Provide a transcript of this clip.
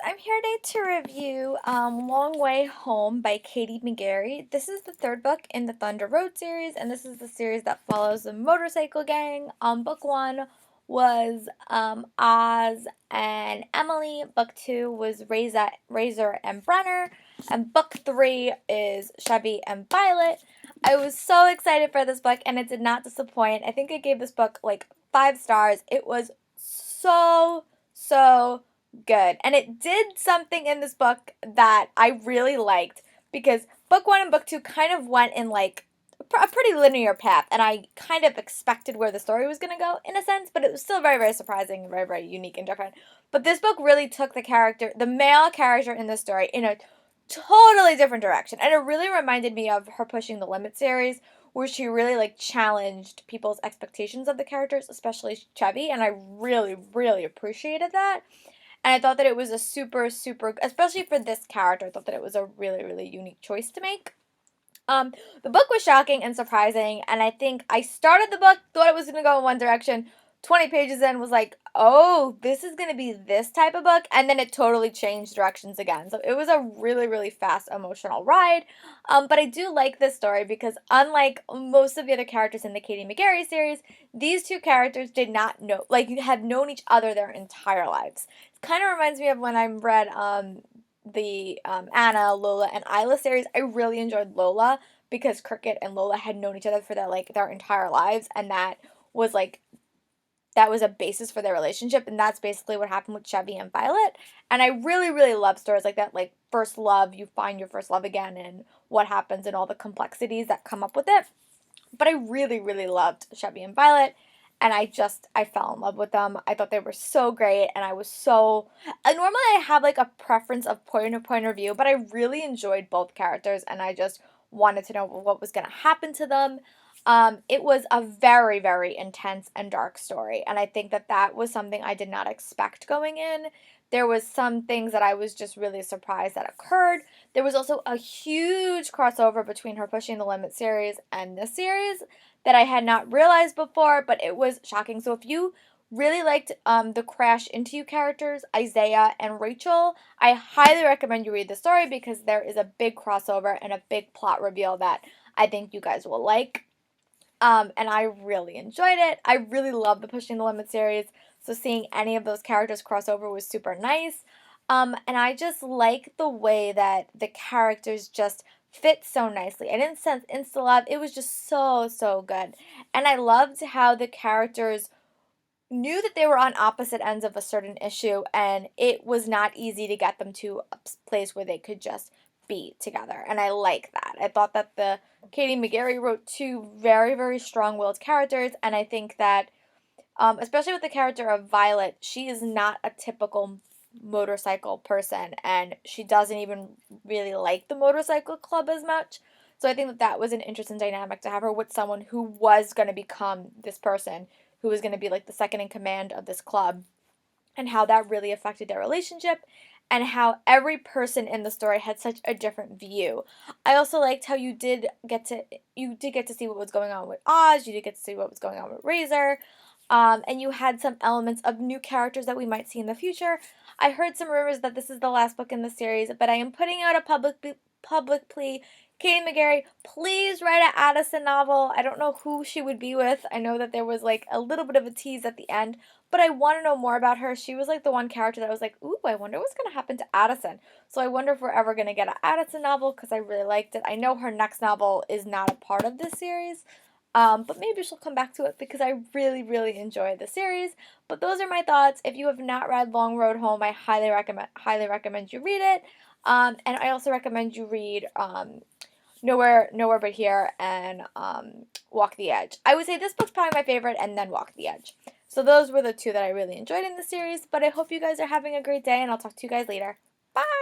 I'm here today to review Long Way Home by Katie McGarry. This is the third book in the Thunder Road series, and this is the series that follows the motorcycle gang. Book one was Oz and Emily. Book two was Razor and Brenner. And book three is Chevy and Violet. I was so excited for this book, and it did not disappoint. I think I gave this book like 5 stars. It was so good. And it did something in this book that I really liked because book one and book two kind of went in like a pretty linear path, and I kind of expected where the story was going to go in a sense, but it was still very, very surprising and very, very unique and different. But this book really took the male character in this story in a totally different direction, and it really reminded me of her Pushing the Limit series, where she really like challenged people's expectations of the characters, especially Chevy, and I really, really appreciated that. And I thought that it was a super, super, especially for this character, I thought that it was a really, really unique choice to make. The book was shocking and surprising, and I think I started the book, thought it was going to go in one direction, 20 pages in, was like, oh, this is going to be this type of book, and then it totally changed directions again. So it was a really, really fast, emotional ride, but I do like this story because unlike most of the other characters in the Katie McGarry series, these two characters did not know, like, have known each other their entire lives. It kind of reminds me of when I read, the Anna, Lola, and Isla series. I really enjoyed Lola because Cricket and Lola had known each other for their entire lives, and that was a basis for their relationship, and that's basically what happened with Chevy and Violet. And I really, really love stories like that, like first love, you find your first love again, and what happens and all the complexities that come up with it. But I really, really loved Chevy and Violet, and I fell in love with them. I thought they were so great, and normally I have like a preference of point of view, but I really enjoyed both characters, and I just wanted to know what was going to happen to them. It was a very, very intense and dark story, and I think that was something I did not expect going in. There was some things that I was just really surprised that occurred. There was also a huge crossover between her Pushing the Limit series and this series that I had not realized before, but it was shocking. So if you really liked the Crash Into You characters, Isaiah and Rachel, I highly recommend you read the story because there is a big crossover and a big plot reveal that I think you guys will like. And I really enjoyed it. I really love the Pushing the Limit series, so seeing any of those characters cross over was super nice. And I just like the way that the characters just fit so nicely. I didn't sense insta-love. It was just so, so good. And I loved how the characters knew that they were on opposite ends of a certain issue, and it was not easy to get them to a place where they could just be together. And I like that. I thought that the Katie McGarry wrote two very, very strong-willed characters, and I think that, especially with the character of Violet, she is not a typical motorcycle person, and she doesn't even really like the motorcycle club as much. So I think that was an interesting dynamic to have her with someone who was going to become this person, who was going to be like the second in command of this club, and how that really affected their relationship, and how every person in the story had such a different view. I also liked how you did get to see what was going on with Oz, you did get to see what was going on with Razor, and you had some elements of new characters that we might see in the future. I heard some rumors that this is the last book in the series, but I am putting out a public plea. Katie McGarry, please write an Addison novel. I don't know who she would be with. I know that there was like a little bit of a tease at the end, but I want to know more about her. She was like the one character that was like, ooh, I wonder what's going to happen to Addison. So I wonder if we're ever going to get an Addison novel because I really liked it. I know her next novel is not a part of this series, but maybe she'll come back to it because I really, really enjoyed the series. But those are my thoughts. If you have not read Long Road Home, I highly recommend you read it. And I also recommend you read Nowhere But Here and Walk the Edge. I would say this book's probably my favorite, and then Walk the Edge. So those were the two that I really enjoyed in the series. But I hope you guys are having a great day, and I'll talk to you guys later. Bye!